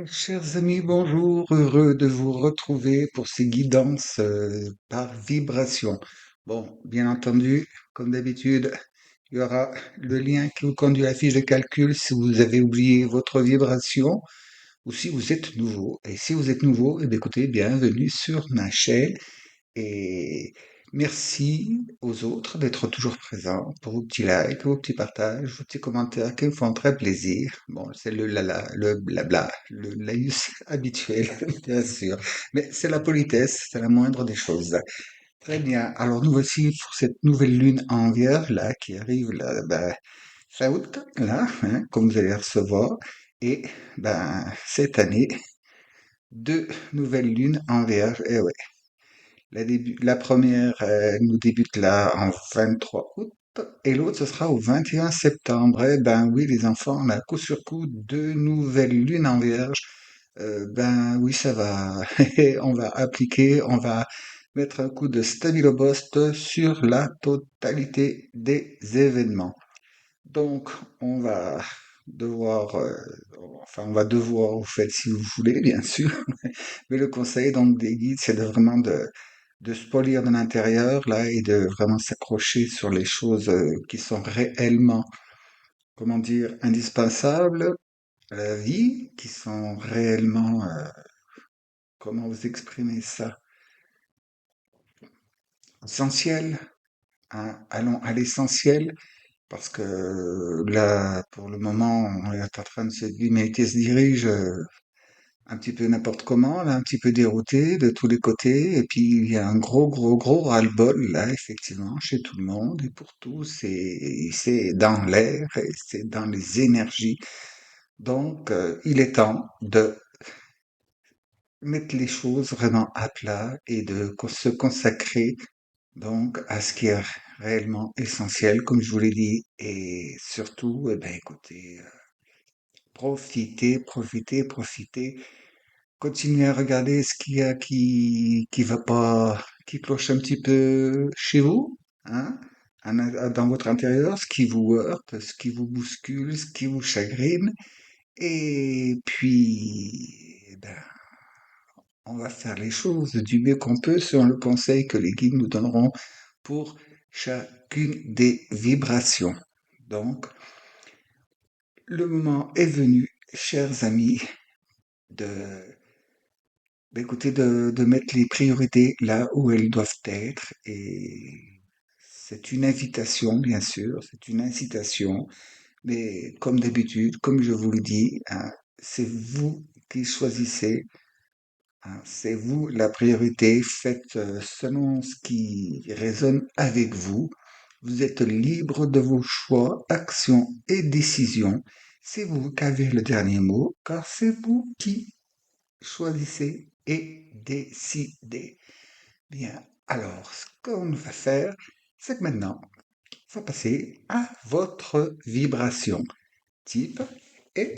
Chers amis, bonjour, heureux de vous retrouver pour ces guidances par vibration. Bon, bien entendu, comme d'habitude, il y aura le lien qui vous conduit à la fiche de calcul si vous avez oublié votre vibration ou si vous êtes nouveau. Et si vous êtes nouveau, eh bien, écoutez, bienvenue sur ma chaîne. Et merci aux autres d'être toujours présents pour vos petits likes, vos petits partages, vos petits commentaires qui me font très plaisir. Bon, c'est le lala, le blabla, le laïus habituel, bien sûr. Mais c'est la politesse, c'est la moindre des choses. Très bien. Alors nous voici pour cette nouvelle lune en Vierge là qui arrive là, ben, fin août là, hein, comme vous allez recevoir. Et ben cette année, deux nouvelles lunes en Vierge. Et ouais, la première nous débute là en 23 août et l'autre ce sera au 21 septembre. Eh ben oui les enfants, on a coup sur coup deux nouvelles lunes en Vierge. Ben oui ça va, on va appliquer, on va mettre un coup de stabilo-bost sur la totalité des événements. Donc on va devoir, enfin on va devoir, vous faites si vous voulez bien sûr, mais le conseil donc des guides c'est de vraiment de se polir de l'intérieur là et de vraiment s'accrocher sur les choses qui sont réellement, comment dire, indispensables à la vie, qui sont réellement, comment vous exprimer ça, essentielles, hein. Allons à l'essentiel parce que là, pour le moment, on est en train de se, l'humanité se dirige un petit peu n'importe comment, là, un petit peu dérouté de tous les côtés, et puis il y a un gros ras-le-bol là, effectivement, chez tout le monde et pour tous, c'est dans l'air, et c'est dans les énergies. Donc, il est temps de mettre les choses vraiment à plat et de se consacrer donc à ce qui est réellement essentiel, comme je vous l'ai dit, et surtout, eh ben, écoutez, profitez. Continuez à regarder ce qu'il y a qui va pas, qui cloche un petit peu chez vous, hein, dans votre intérieur, ce qui vous heurte, ce qui vous bouscule, ce qui vous chagrine. Et puis, eh ben, on va faire les choses du mieux qu'on peut selon le conseil que les guides nous donneront pour chacune des vibrations. Donc, le moment est venu, chers amis, de écoutez, de mettre les priorités là où elles doivent être. Et c'est une invitation, bien sûr, c'est une incitation. Mais comme d'habitude, comme je vous le dis, hein, c'est vous qui choisissez, hein, c'est vous la priorité. Faites selon ce qui résonne avec vous. Vous êtes libre de vos choix, actions et décisions. C'est vous qui avez le dernier mot, car c'est vous qui choisissez et décidez. Bien, alors, ce qu'on va faire, c'est que maintenant, on va passer à votre vibration type et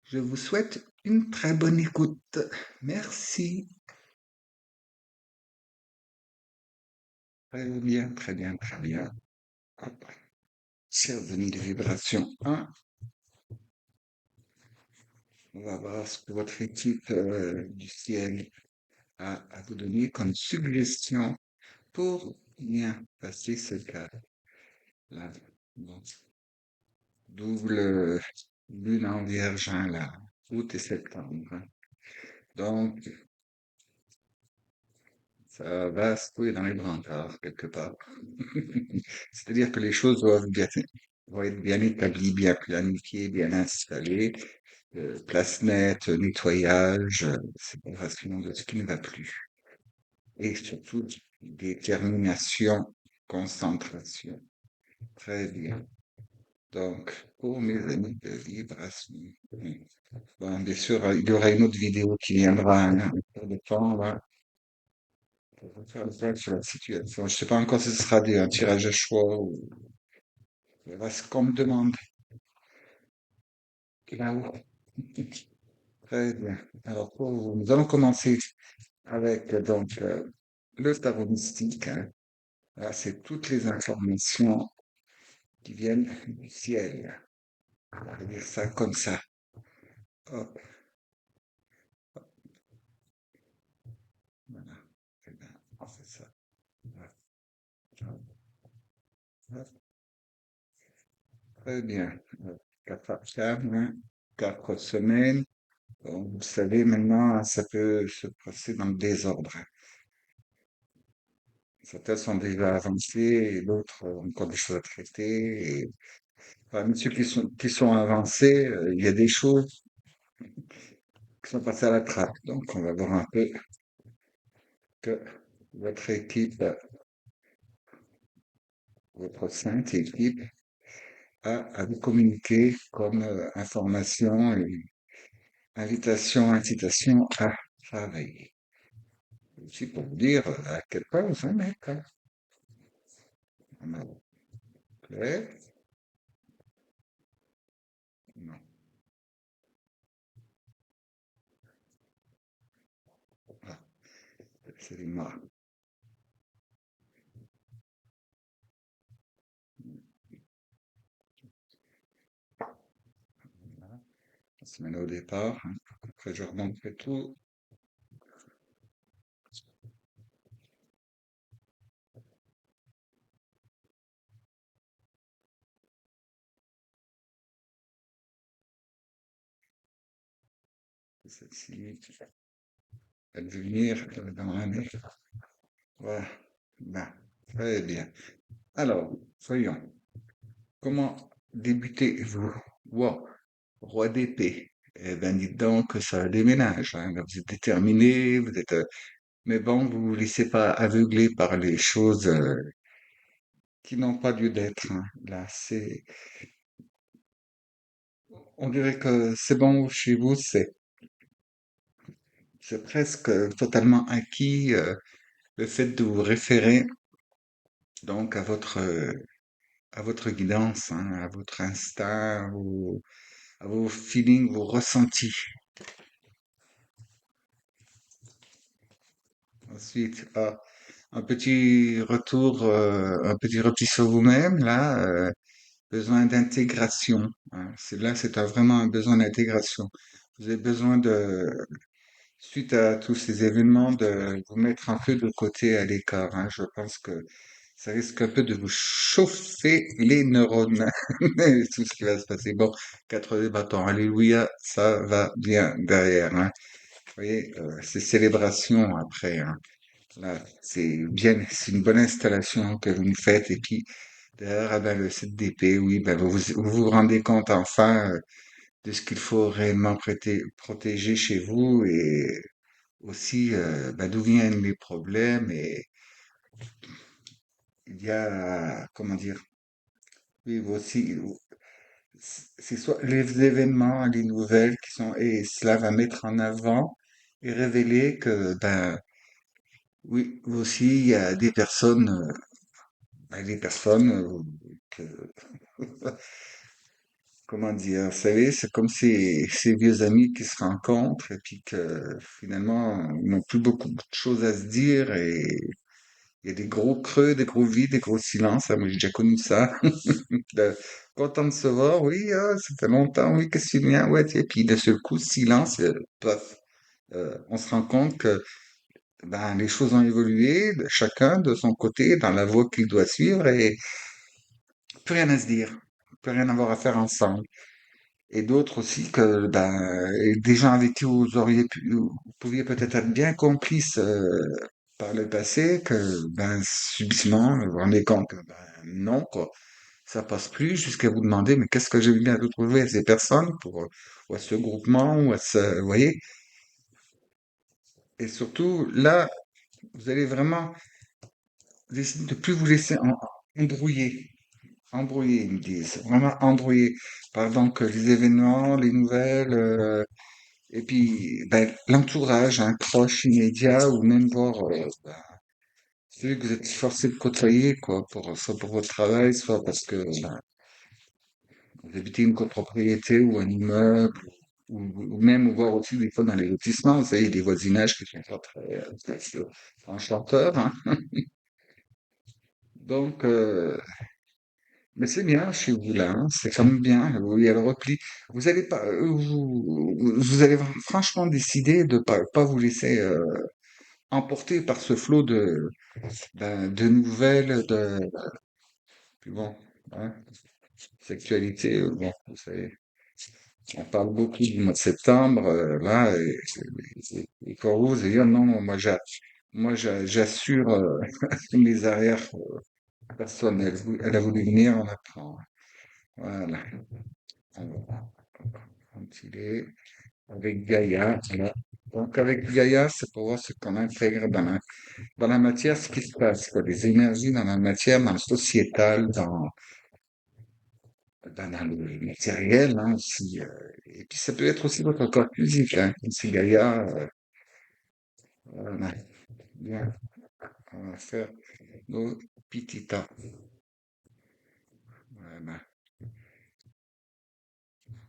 je vous souhaite une très bonne écoute. Merci. Très bien. Hop. Chers amis de vibration 1, on va voir ce que votre équipe du ciel a à vous donner comme suggestion pour bien passer ce cas-là. Bon. Double lune en vierge, hein, là, août et septembre, hein. Donc, ça va se trouver dans les brancards, quelque part. C'est-à-dire que les choses doivent être bien établies, bien planifiées, bien installées, place nette, nettoyage, séparation de ce qui ne va plus. Et surtout, détermination, concentration. Très bien. Donc, pour mes amis de vibration. Bon, bien sûr, il y aura une autre vidéo qui viendra un peu de temps, là, pour faire le point sur la situation. Je sais pas encore si ce sera un tirage à choix ou voilà ce qu'on me demande là-haut. Très bien. Alors, nous allons commencer avec donc le tarot mystique, hein. Là, c'est toutes les informations qui viennent du ciel. On va dire ça comme ça. hop, voilà. Eh ben, on fait ça. Hop, hop, hop. Très bien. 4 hein, 4 semaines. Bon, vous savez, maintenant, ça peut se passer dans le désordre. Certains sont déjà avancés et d'autres ont encore des choses à traiter. Et parmi ceux qui sont avancés, il y a des choses qui sont passées à la trappe. Donc, on va voir un peu que votre équipe, votre sainte équipe, a à vous communiquer comme information et invitation, incitation à travailler. Aussi pour vous dire à quel point vous en êtes. Hein. Clair? Non. Ah, c'est les marques. Voilà. On se met au départ. Hein. Après, je remonterai tout. Celle-ci, elle veut venir dans l'année. Voilà. Ben, très bien. Alors, voyons. Comment débutez-vous? Wow, roi d'épée. Eh ben, dites donc que ça déménage. Hein. Vous êtes déterminé, vous êtes. Mais bon, vous vous laissez pas aveugler par les choses qui n'ont pas lieu d'être. Hein. Là, on dirait que c'est bon chez vous, c'est presque totalement acquis le fait de vous référer donc à votre guidance, hein, à votre instinct, à vos feelings, vos ressentis. Ensuite, un petit repli sur vous-même, là, besoin d'intégration. Hein. C'est vraiment un besoin d'intégration. Vous avez besoin suite à tous ces événements, de vous mettre un peu de côté à l'écart. Hein. Je pense que ça risque un peu de vous chauffer les neurones, tout ce qui va se passer. Bon, 4 bâtons, alléluia, ça va bien derrière. Hein. Vous voyez, c'est célébration après. Hein. Là, c'est une bonne installation que vous nous faites. Et puis, derrière, ah ben, le 7 d'épée, oui, ben, vous rendez compte enfin de ce qu'il faut réellement protéger chez vous et aussi ben, d'où viennent les problèmes. Et il y a, comment dire, oui, aussi, c'est soit les événements, les nouvelles qui sont, et cela va mettre en avant et révéler que, ben, oui, aussi, il y a des personnes que, comment dire, vous savez, c'est comme ces vieux amis qui se rencontrent et puis que finalement, ils n'ont plus beaucoup de choses à se dire et il y a des gros creux, des gros vides, des gros silences. Ah, moi, j'ai déjà connu ça. De- Content de se voir, oui, ah, ça fait longtemps, oui, qu'est-ce que tu viens, ouais, et puis de ce coup, silence, paf. On se rend compte que ben, les choses ont évolué, chacun de son côté, dans la voie qu'il doit suivre, et plus rien à se dire, plus rien à avoir à faire ensemble. Et d'autres aussi que ben, et des gens avec qui vous pouviez peut-être être bien complices par le passé, que ben subitement vous vous rendez compte que ben non quoi, ça passe plus jusqu'à vous demander mais qu'est-ce que j'ai bien retrouver à ces personnes pour ou à ce groupement ou à ce, vous voyez. Et surtout là, vous allez vraiment décider de plus vous laisser embrouiller. Embrouiller, ils me disent. Vraiment embrouiller par donc les événements, les nouvelles, et puis ben, l'entourage, un proche immédiat, ou même voir celui que vous êtes forcé de côtoyer, quoi, soit pour votre travail, soit parce que ben, vous habitez une copropriété ou un immeuble, ou même voir aussi des fois dans les lotissements, vous savez, des voisinages qui sont pas très enchanteurs. Hein. Donc, Mais c'est bien chez vous là, hein, c'est quand même bien. Il y a le repli. Vous allez pas, vous allez franchement décider de pas vous laisser emporter par ce flot de nouvelles, puis bon, hein, sexualité. Bon, vous savez, on parle beaucoup du mois de septembre là, et pour vous, vous allez dire non, j'assure mes arrières. Personne, elle a voulu venir, on apprend. Voilà. Alors, continuer avec Gaïa. Voilà. Donc, avec Gaïa, c'est pour voir ce qu'on intègre dans la matière, ce qui se passe, quoi, les énergies dans la matière, dans le sociétal, dans le matériel, hein, aussi. Et puis, ça peut être aussi votre corps physique, hein. C'est Gaïa, voilà. Bien. On va faire nos pitita. Voilà.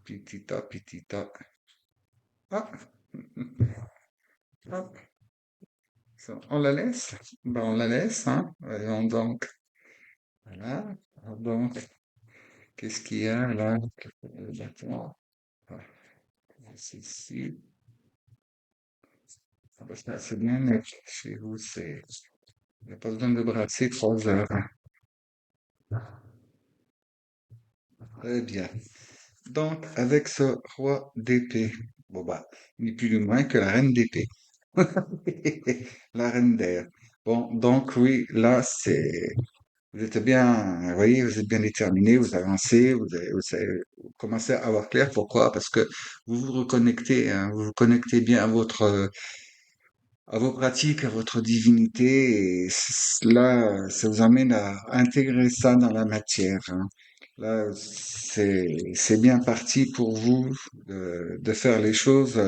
Pitita, pitita. Ah! Hop. On la laisse? Ben, on la laisse, hein? Voyons donc. Voilà. Alors donc, qu'est-ce qu'il y a là? D'accord. Ah, c'est ici. Ah, ben, c'est bien net. Chez vous, il n'y a pas besoin de brasser 3 heures, hein. Très bien. Donc, avec ce roi d'épée, bon bah, ni plus ni moins que la reine d'épée. La reine d'air. Bon, donc oui, là, vous êtes bien, vous voyez, vous êtes bien déterminé, vous avancez, vous commencez à avoir clair. Pourquoi? Parce que vous vous reconnectez, hein, vous vous connectez bien à vos pratiques, à votre divinité, et là, ça vous amène à intégrer ça dans la matière, hein. Là, c'est bien parti pour vous de faire les choses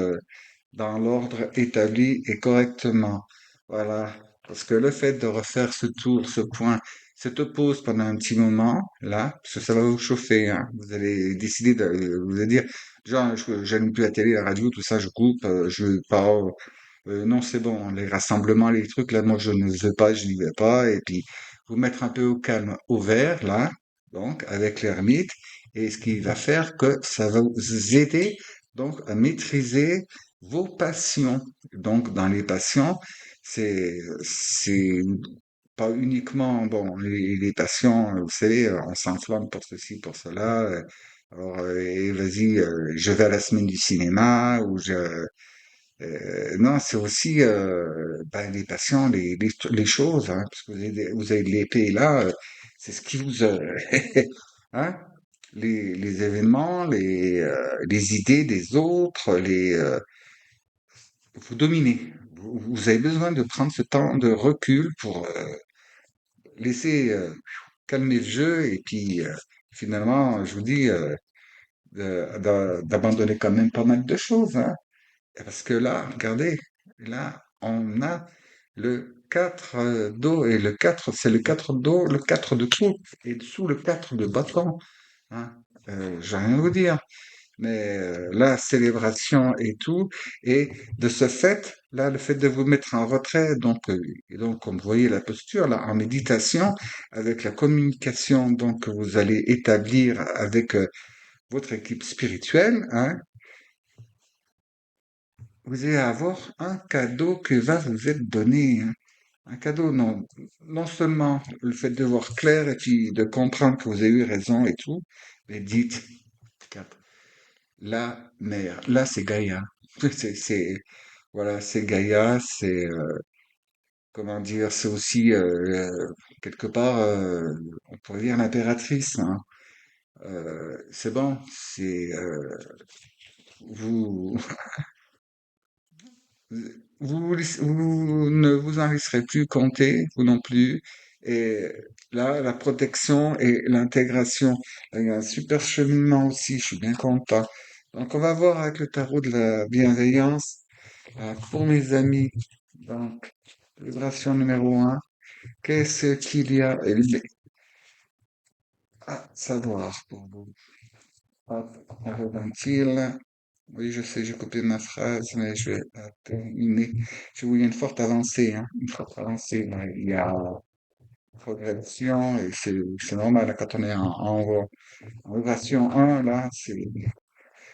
dans l'ordre établi et correctement. Voilà. Parce que le fait de refaire ce tour, ce point, cette pause pendant un petit moment, là, parce que ça va vous chauffer, hein. Vous allez décider vous allez dire, genre, j'aime plus la télé, la radio, tout ça, je coupe, je veux pas, non, c'est bon, les rassemblements, les trucs, là, moi, je ne veux pas, je n'y vais pas, et puis, vous mettre un peu au calme, au vert, là, donc, avec l'ermite, et ce qui va faire que ça va vous aider, donc, à maîtriser vos passions. Donc, dans les passions, c'est pas uniquement, bon, les passions, vous savez, on s'enflamme pour ceci, pour cela. Alors, et vas-y, je vais à la semaine du cinéma, ou non, c'est aussi ben, les passions, les choses, hein, parce que vous avez l'épée là, c'est ce qui vous, hein, les événements, les idées des autres, vous dominez. Vous avez besoin de prendre ce temps de recul pour laisser calmer le jeu et puis finalement, je vous dis, d'abandonner quand même pas mal de choses, hein. Parce que là, regardez, là, on a le 4 d'eau et le 4 c'est le 4 d'eau, le 4 de coupe et dessous le 4 de bâton, hein. J'ai rien à vous dire. Mais la célébration et tout, et de ce fait, là, le fait de vous mettre en retrait, donc, et donc, comme vous voyez la posture, là, en méditation, avec la communication donc que vous allez établir avec votre équipe spirituelle, hein, vous allez avoir un cadeau que va vous être donné, hein. Un cadeau, non, non seulement le fait de voir clair et puis de comprendre que vous avez eu raison et tout, mais dites, la mer, là, c'est Gaïa. Voilà, c'est Gaïa, c'est, comment dire, c'est aussi, quelque part, on pourrait dire l'impératrice, hein. C'est bon, vous, vous ne vous en laisserez plus compter, vous non plus. Et là, la protection et l'intégration, il y a un super cheminement aussi, je suis bien content. Donc, on va voir avec le tarot de la bienveillance. Pour mes amis, donc, vibration numéro 1, qu'est-ce qu'il y a à savoir pour vous? Hop, Aérodactyle. Oui, je sais, j'ai copié ma phrase, mais je vais la terminer. Je vous il y a une forte avancée, hein, une forte avancée, là. Il y a progression, et c'est normal, quand on est en version 1, là,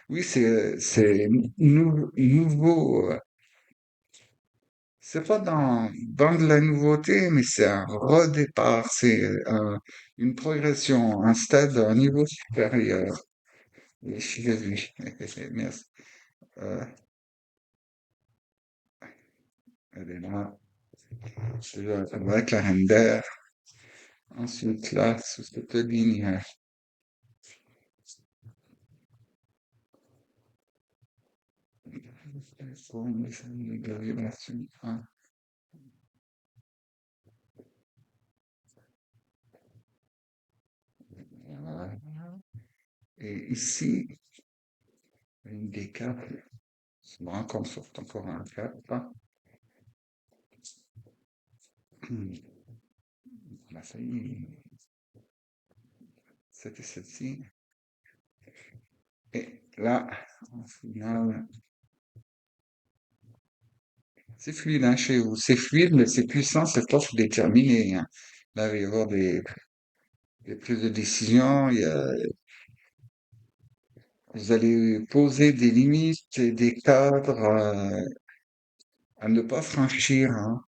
oui, c'est nouveau, c'est pas dans de la nouveauté, mais c'est un redépart, c'est une progression, un stade, un niveau supérieur. Et je suis vu. Merci. Euh, Elle est là. Ça doit être la reine d'air. Ensuite, là, sous cette ligne, de vibration. Voilà. Et ici, une des quatre. C'est bon qu'on sorte encore un quatre. Là, ça y est, c'était celle-ci. Et là, au final, c'est fluide hein, chez vous. C'est fluide, mais c'est puissant, c'est force déterminée. Hein. Là, il va y avoir des prises de décision. Vous allez poser des limites et des cadres à ne pas franchir. Hein.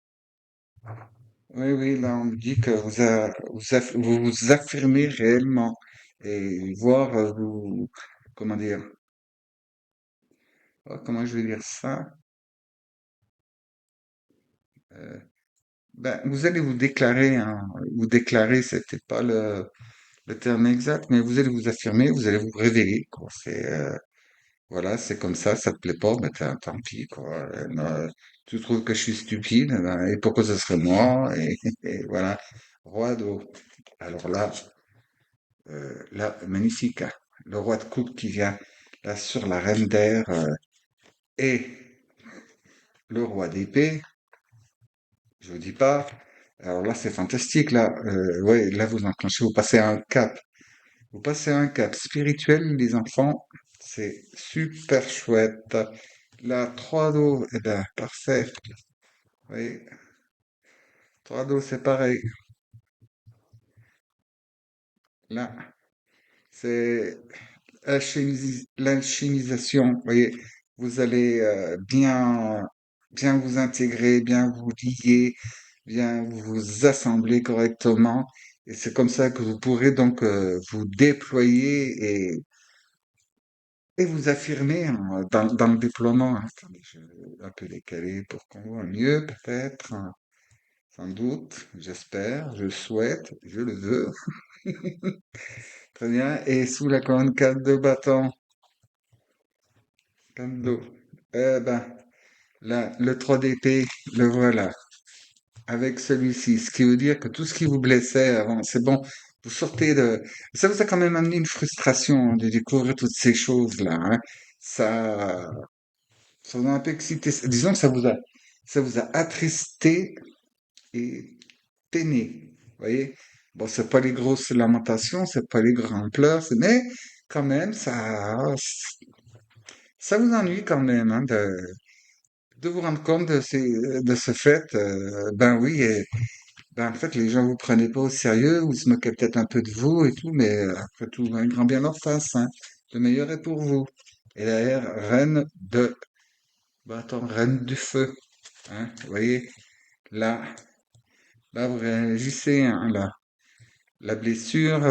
Oui, oui, là, on me dit que vous vous affirmez réellement et voir vous, comment dire, comment je vais dire ça? Euh, Ben, vous allez vous déclarer, hein, vous déclarer, c'était pas le terme exact, mais vous allez vous affirmer, vous allez vous révéler, quoi. Voilà, c'est comme ça te plaît pas, ben tant pis, quoi. Tu trouves que je suis stupide, ben, et pourquoi ce serait moi? Et voilà. Roi d'eau. Alors là, magnifique, hein. Le roi de coupe qui vient là sur la reine d'air et le roi d'épée. Je vous dis pas. Alors là, c'est fantastique. Là, ouais, là vous enclenchez, vous passez à un cap. Vous passez à un cap spirituel, les enfants. C'est super chouette. La 3 d'eau, eh ben, parfait. Oui, 3 d'eau, c'est pareil. Là, c'est l'alchimisation. Vous voyez, vous allez bien vous intégrer, bien vous lier, bien vous assembler correctement. Et c'est comme ça que vous pourrez donc vous déployer et vous affirmer hein, dans le déploiement. Hein. Attendez, je vais un peu décaler pour qu'on voit mieux, peut-être. Hein. Sans doute, j'espère, je souhaite, je le veux. Très bien. Et sous la colonne 4 de bâton, comme l'eau. Eh ben, là, le 3 d'épée, le voilà. Avec celui-ci. Ce qui veut dire que tout ce qui vous blessait avant, c'est bon. Vous sortez de... Ça vous a quand même amené une frustration hein, de découvrir toutes ces choses-là. Hein. Ça, ça vous a un peu excité. Disons que ça vous a attristé et peiné. Vous voyez? Bon, c'est pas les grosses lamentations, c'est pas les grands pleurs, mais quand même, ça vous ennuie quand même hein, de vous rendre compte de ce fait. Ben oui, et, ben en fait, les gens vous prenaient pas au sérieux, ou se moquaient peut-être un peu de vous et tout, mais après tout, un grand bien leur face. Hein. Le meilleur est pour vous. Et derrière, reine du feu. Hein, vous voyez, là, là, vous réagissez, hein, là. La blessure,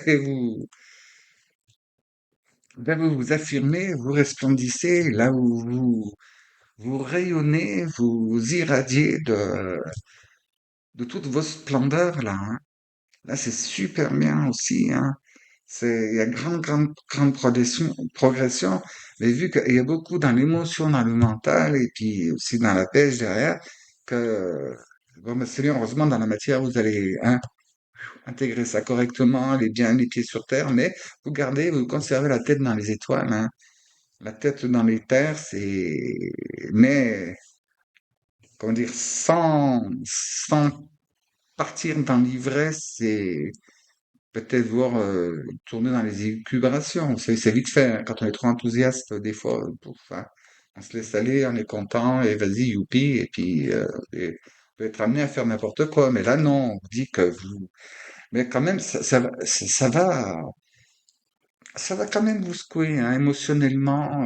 et là, vous vous affirmez, vous resplendissez, là où vous rayonnez, vous irradiez de toutes vos splendeurs, là. Hein. Là, c'est super bien aussi, hein. Il y a grande progression, mais vu qu'il y a beaucoup dans l'émotion, dans le mental, et puis aussi dans la pêche derrière, que, bon, ben, c'est bien, heureusement, dans la matière, vous allez, hein, intégrer ça correctement, les bien les pieds sur terre, mais vous conservez la tête dans les étoiles, hein. La tête dans les terres, mais, comment dire, sans partir dans l'ivresse et peut-être voir tourner dans les élucubrations. C'est vite fait, hein. Quand on est trop enthousiaste, des fois, on se laisse aller, on est content, et vas-y, youpi, et puis, peut être amené à faire n'importe quoi. Mais là, non, on vous dit que vous... Mais quand même, ça va quand même vous secouer, hein, émotionnellement.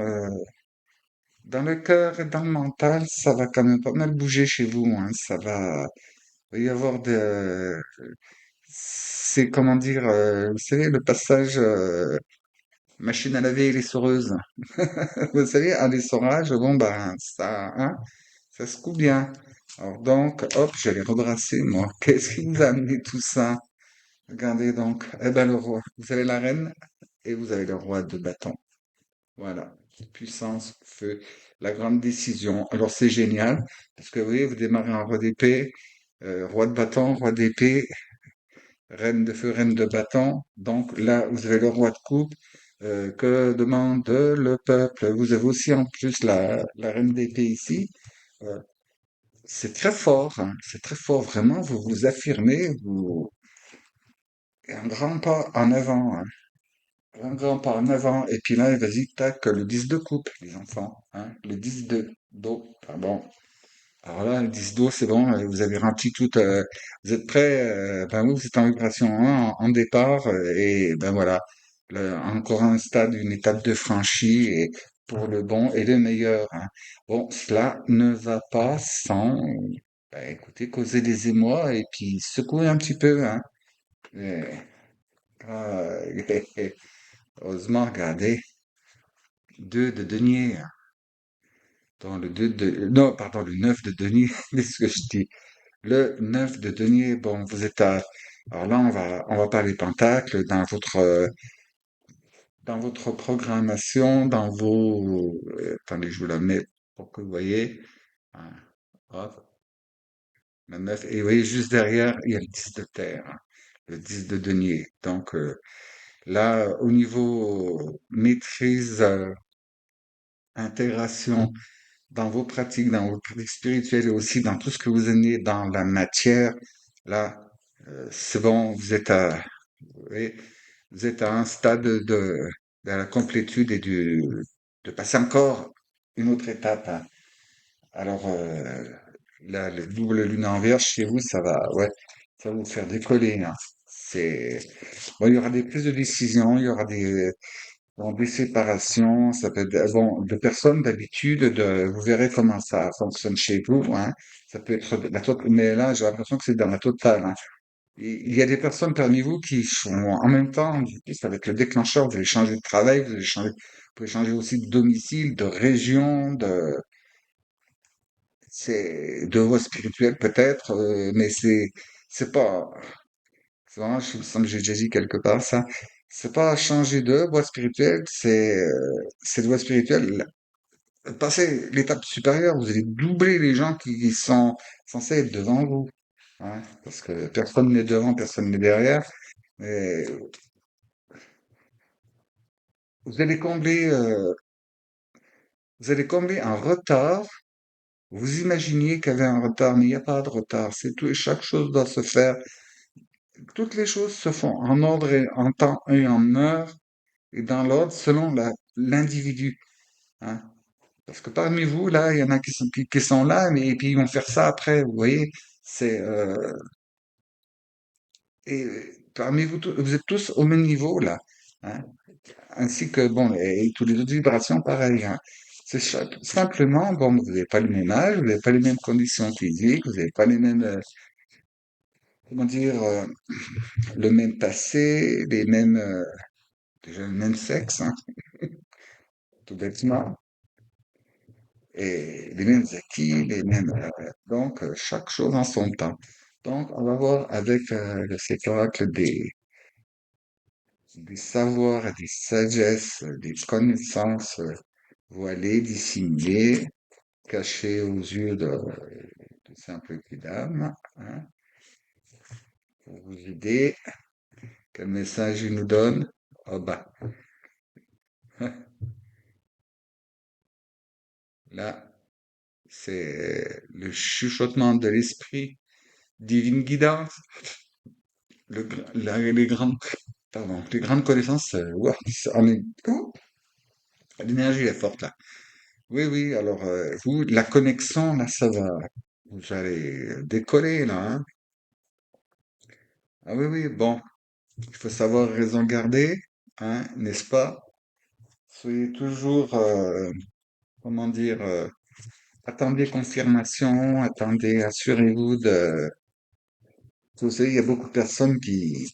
Dans le cœur et dans le mental, ça va quand même pas mal bouger chez vous, hein. Va y avoir c'est comment dire, vous savez, le passage machine à laver et l'essoreuse. Vous savez, un essorage, bon ben ça, hein, ça secoue bien. Alors donc, hop, je vais les rebrasser, moi. Qu'est-ce qui vous a amené tout ça? Regardez donc. Eh ben le roi, vous avez la reine et vous avez le roi de bâton. Voilà. Puissance, feu, la grande décision. Alors c'est génial, parce que vous voyez, vous démarrez en roi d'épée, roi de bâton, roi d'épée, reine de feu, reine de bâton. Donc là, vous avez le roi de coupe. Que demande le peuple? Vous avez aussi en plus la reine d'épée ici. Euh, c'est très fort, hein. C'est très fort, vraiment. Vous vous affirmez, et un grand pas en avant, hein. Un grand pas en avant. Et puis là, vas-y, tac, le 10 de coupe, les enfants, hein. Le 10 de dos, pardon. Alors là, le 10 d'eau, c'est bon, vous avez rempli tout, vous êtes prêts, ben oui, vous êtes en vibration 1 en départ, et ben voilà, encore un stade, une étape de franchie, et pour le bon et le meilleur, hein. Bon, cela ne va pas sans, ben, écoutez, causer des émois et puis secouer un petit peu, hein. Et, ah, heureusement, regardez, 2 de denier, hein. Dans le 2 de, non, pardon, le 9 de denier, qu'est-ce que je dis? Le 9 de denier, bon, vous êtes à... Alors là, on va parler pentacle dans votre programmation, dans vos... attendez, je vous la mets pour que vous voyez. Hein, hop, le 9. Et vous voyez, juste derrière, il y a le 10 de terre, hein, le 10 de denier. Donc là, au niveau maîtrise, intégration dans vos pratiques, dans vos pratiques spirituelles et aussi dans tout ce que vous aimez dans la matière, là, c'est bon, oui, vous êtes à un stade de la complétude et de passer encore une autre étape, hein. Alors, là, le double lune en vierge chez vous, ouais, ça va vous faire décoller, hein. C'est, bon, il y aura des prises de décision, il y aura des séparations, ça peut être, bon, de personnes d'habitude, vous verrez comment ça fonctionne chez vous, hein. Ça peut être mais là, j'ai l'impression que c'est dans la totale, hein. Il y a des personnes parmi vous qui sont en même temps, du coup, avec le déclencheur, vous allez changer de travail, vous pouvez changer aussi de domicile, de région, de voie spirituelle peut-être, mais c'est pas, c'est vraiment, je me sens que j'ai déjà dit quelque part ça, c'est pas changer de voie spirituelle, cette voie spirituelle, passer l'étape supérieure, vous allez doubler les gens qui sont censés être devant vous, hein, parce que personne n'est devant, personne n'est derrière. Mais vous allez combler, euh, vous allez combler un retard. Vous imaginiez qu'il y avait un retard, mais il n'y a pas de retard. C'est tout, chaque chose doit se faire. Toutes les choses se font en ordre et en temps et en heure et dans l'ordre selon l'individu, hein. Parce que parmi vous, là, il y en a qui sont là, mais et puis ils vont faire ça après. Vous voyez, c'est et parmi vous, vous êtes tous au même niveau là, hein. Ainsi que, bon, et toutes les autres vibrations, pareil, hein. Simplement, bon, vous n'avez pas le même âge, vous n'avez pas les mêmes conditions physiques, vous n'avez pas les mêmes, comment dire, le même passé, déjà le même sexe, hein, tout bêtement, et les mêmes acquis, donc, chaque chose en son temps. Donc, on va voir avec cet oracle des savoirs et des sagesses, des connaissances voilées, dissimulées, caché aux yeux de simples dames, hein, pour vous aider. Quel message il nous donne? Oh bah, là, c'est le chuchotement de l'esprit, divine guidance, les grandes, pardon, les grandes connaissances, ouah, oh, l'énergie est forte là. Oui, oui, alors vous, la connexion, là, ça va. vous allez décoller là, hein. Ah oui, oui, bon, il faut savoir raison garder, hein, n'est-ce pas? Soyez toujours, comment dire, attendez confirmation, attendez, assurez-vous de... Vous savez, il y a beaucoup de personnes qui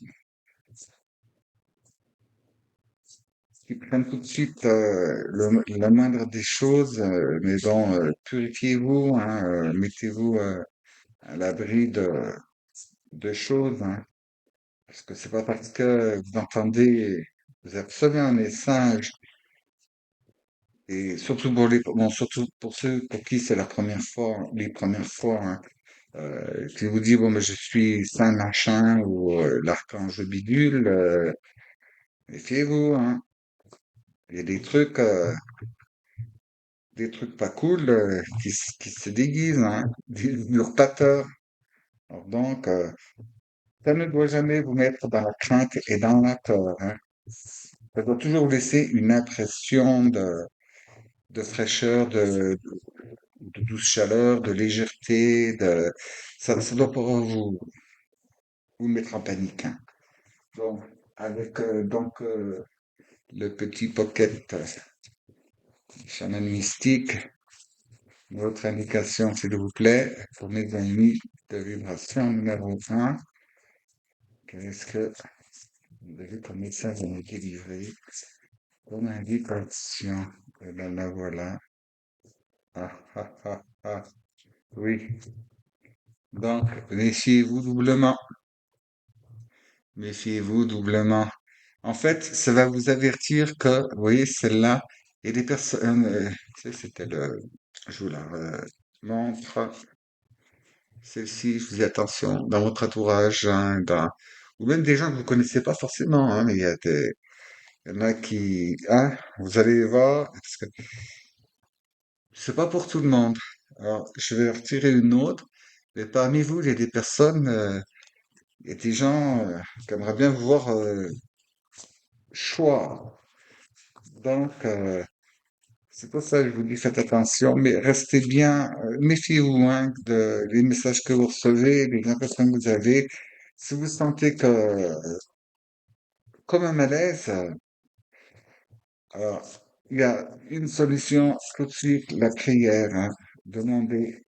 prennent tout de suite la moindre des choses, mais bon, purifiez-vous, hein, mettez-vous à l'abri de choses, hein, parce que c'est pas parce que vous entendez, vous recevez un message, et surtout pour bon, surtout pour ceux pour qui c'est la première fois, les premières fois, hein, qui vous dit, bon, mais je suis Saint Machin ou l'archange Bidule, méfiez-vous, hein. Il y a des trucs pas cool qui se déguisent, hein, des usurpateurs. Alors donc, ça ne doit jamais vous mettre dans la crainte et dans la peur, hein. Ça doit toujours vous laisser une impression de fraîcheur, de douce chaleur, de légèreté, ça doit pas vous mettre en panique, hein. Donc, avec le petit pocket chaman mystique, votre indication, s'il vous plaît, pour mes amis de vibration numéro un, qu'est-ce que vous avez comme message à me délivrer comme indication? Eh bien, la voilà. Ah, ah, ah, ah. Oui. Donc, méfiez-vous doublement. Méfiez-vous doublement. En fait, ça va vous avertir que, vous voyez, celle-là, il y a des personnes, c'était je vous la montre, celle-ci, je vous dis attention, dans votre entourage, hein, ou même des gens que vous connaissez pas forcément, hein, mais il y en a qui, hein, vous allez voir, parce que c'est pas pour tout le monde. Alors, je vais retirer une autre, mais parmi vous, il y a des personnes, il y a des gens qui aimeraient bien vous voir choix. Donc, c'est pour ça que je vous dis faites attention, mais restez bien, méfiez-vous hein, des messages que vous recevez, des impressions que vous avez. Si vous sentez que, comme un malaise, alors, il y a une solution tout de suite, la prière. Hein. Demandez,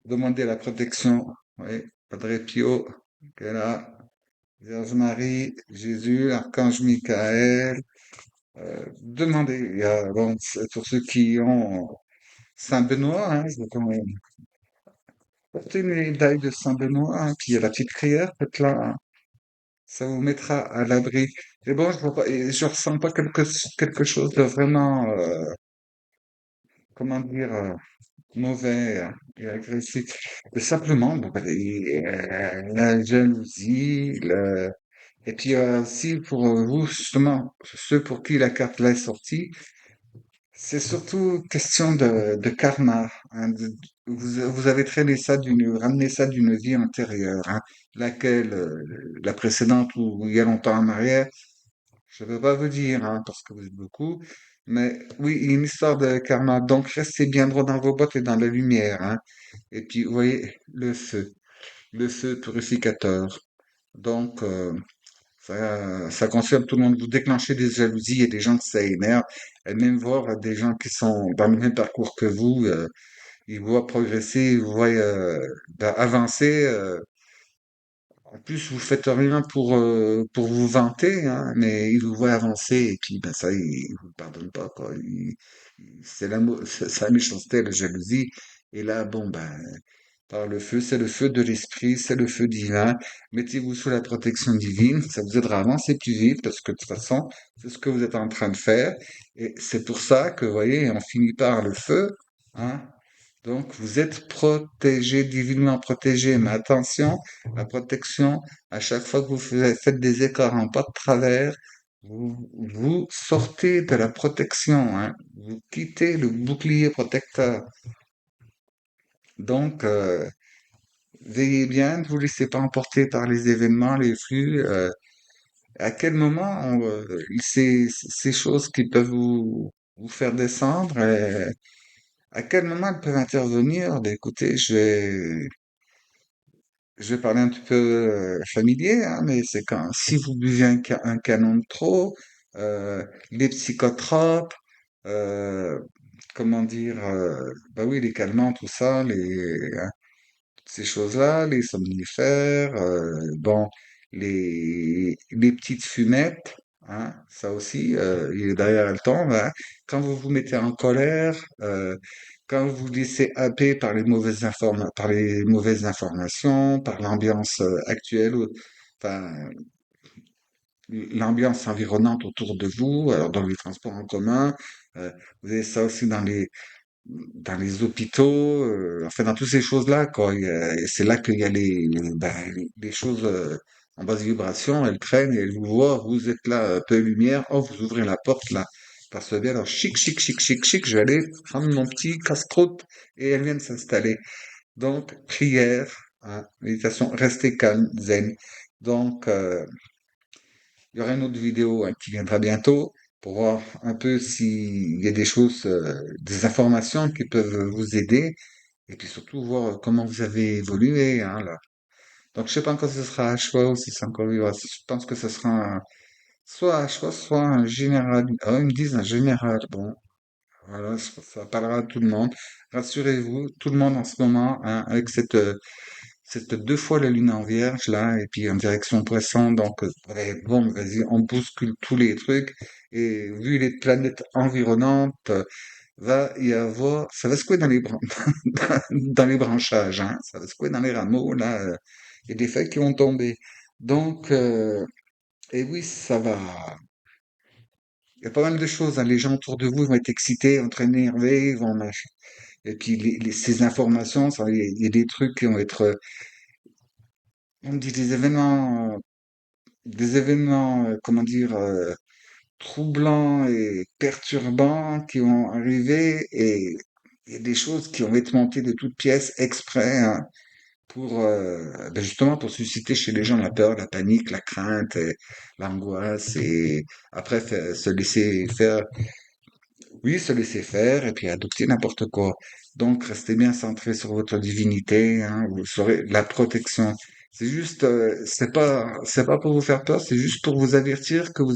demandez la protection. Oui, Padre Pio, qui est là, Vierge Marie, Jésus, l'Archange Michael. Demandez. Il y a, bon, c'est pour ceux qui ont Saint Benoît, hein, je quand même porter une médaille de Saint-Benoît, hein, puis il y a la petite prière, peut-être là, hein, ça vous mettra à l'abri. Et bon, je vois pas, et je ressens pas quelque chose de vraiment, comment dire, mauvais et agressif. Mais simplement, bon, ben, la jalousie, et puis aussi pour vous, justement, ceux pour qui la carte là est sortie, c'est surtout question de karma. Hein, vous avez traîné ça ramené ça d'une vie antérieure, hein, laquelle, la précédente ou il y a longtemps en arrière, je ne peux pas vous dire, hein, parce que vous êtes beaucoup. Mais oui, il y a une histoire de karma. Donc restez bien droit dans vos bottes et dans la lumière, hein. Et puis, vous voyez, le feu purificateur. Donc, ça concerne tout le monde. Vous déclenchez des jalousies et des gens que ça énerve. Et même voir des gens qui sont dans le même parcours que vous, ils voient progresser, ils voient avancer. En plus, vous faites rien pour vous vanter, hein, mais ils vous voient avancer et puis ben ça, ils vous pardonnent pas, quoi. C'est c'est la méchanceté, la jalousie. Et là, bon ben, par le feu, c'est le feu de l'esprit, c'est le feu divin. Mettez-vous sous la protection divine, ça vous aidera à avancer plus vite parce que de toute façon, c'est ce que vous êtes en train de faire. Et c'est pour ça que, vous voyez, on finit par le feu, hein. Donc, vous êtes protégé, divinement protégé. Mais attention, la protection, à chaque fois que vous faites des écarts en pas de travers, vous sortez de la protection, hein. Vous quittez le bouclier protecteur. Donc, veillez bien, ne vous laissez pas emporter par les événements, les flux. À quel moment ces choses qui peuvent vous faire descendre, À quel moment elles peuvent intervenir? Ben, écoutez, je vais parler un petit peu familier, hein, mais c'est quand si vous buvez un canon de trop, les psychotropes, euh, comment dire, bah oui, les calmants, tout ça, ces choses-là, les somnifères, bon, les petites fumettes, hein, ça aussi, il est derrière le temps, hein. Quand vous vous mettez en colère, quand vous vous laissez happer par par les mauvaises informations, par l'ambiance actuelle, enfin, l'ambiance environnante autour de vous, alors dans les transports en commun, vous avez ça aussi dans les hôpitaux, enfin dans toutes ces choses-là, quoi. Et c'est là qu'il y a les choses en basse vibration, elles traînent et elles vous voient, vous êtes là, peu de lumière, oh, vous ouvrez la porte là, parce bien, alors chic, chic, chic, chic, chic, je vais aller prendre mon petit casse-croûte et elles viennent s'installer. Donc, prière, hein, méditation, restez calme, zen. Donc, il y aura une autre vidéo hein, qui viendra bientôt pour voir un peu s'il y a des choses, des informations qui peuvent vous aider et puis surtout voir comment vous avez évolué, hein, là. Donc je sais pas encore si ce sera à choix ou si c'est encore vivre. Je pense que ce sera soit à choix, soit un général. Ah, ils me disent un général. Bon, voilà, ça parlera à tout le monde. Rassurez-vous, tout le monde en ce moment, hein, avec cette deux fois la lune en vierge là, et puis en direction poisson. Donc, ouais, bon, vas-y, on bouscule tous les trucs. Et vu les planètes environnantes, va y avoir, ça va secouer dans dans les branchages, hein, ça va secouer dans les rameaux, là, il y a des feuilles qui vont tomber. Donc, et oui, ça va, il y a pas mal de choses, hein. Les gens autour de vous vont être excités, vont être énervés, et puis ces informations, il y a des trucs qui vont être, on me dit des événements, comment dire, troublants et perturbants qui vont arriver et il y a des choses qui vont être montées de toutes pièces exprès hein, pour ben justement pour susciter chez les gens la peur, la panique, la crainte, et l'angoisse et après se laisser faire oui, se laisser faire et puis adopter n'importe quoi. Donc, restez bien centré sur votre divinité, hein, vous saurez la protection. C'est juste, c'est pas pour vous faire peur, c'est juste pour vous avertir que vous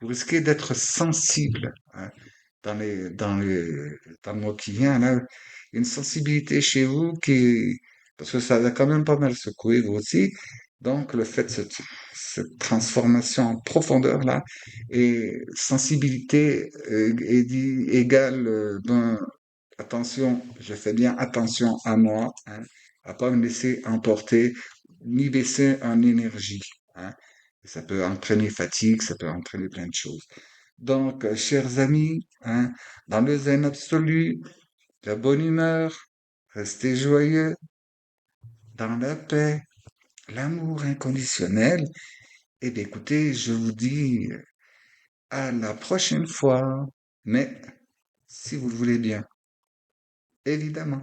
risquez d'être sensible, hein, dans le mois qui vient, là. Il y a une sensibilité chez vous parce que ça va quand même pas mal secouer vous aussi. Donc, le fait de cette transformation en profondeur, là, et sensibilité égale, ben, attention, je fais bien attention à moi, hein, à pas me laisser emporter, ni baisser en énergie, hein. Et ça peut entraîner fatigue, ça peut entraîner plein de choses. Donc, chers amis, hein, dans le zen absolu, la bonne humeur, restez joyeux, dans la paix, l'amour inconditionnel, eh bien, écoutez, je vous dis à la prochaine fois, mais si vous le voulez bien, évidemment.